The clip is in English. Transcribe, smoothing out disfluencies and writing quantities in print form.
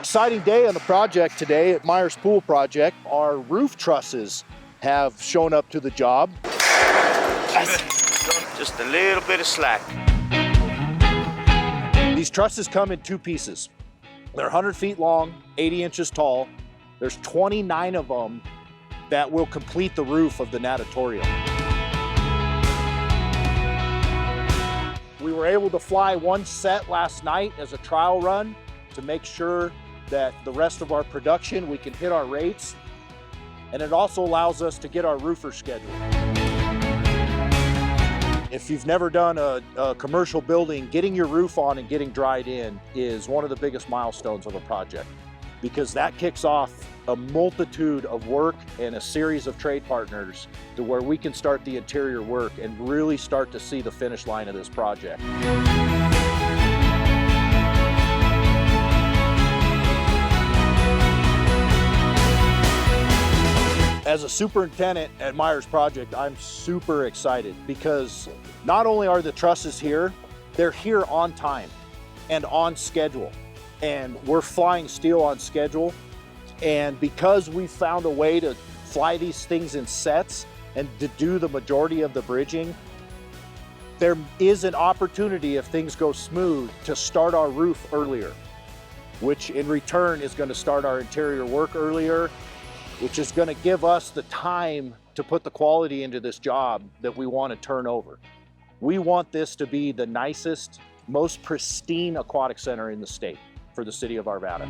exciting day on the project today at Meyers Pool project. Our roof trusses have shown up to the job. Just a little bit of slack. These trusses come in two pieces. They're 100 feet long, 80 inches tall. There's 29 of them that will complete the roof of the natatorium. We were able to fly one set last night as a trial run to make sure that the rest of our production, we can hit our rates. And it also allows us to get our roofer schedule. If you've never done a commercial building, getting your roof on and getting dried in is one of the biggest milestones of a project, because that kicks off a multitude of work and a series of trade partners to where we can start the interior work and really start to see the finish line of this project. As a superintendent at Meyers Project, I'm super excited because not only are the trusses here, they're here on time and on schedule. And we're flying steel on schedule. And because we found a way to fly these things in sets and to do the majority of the bridging, there is an opportunity, if things go smooth, to start our roof earlier, which in return is going to start our interior work earlier, which is going to give us the time to put the quality into this job that we want to turn over. We want this to be the nicest, most pristine aquatic center in the state for the city of Arvada.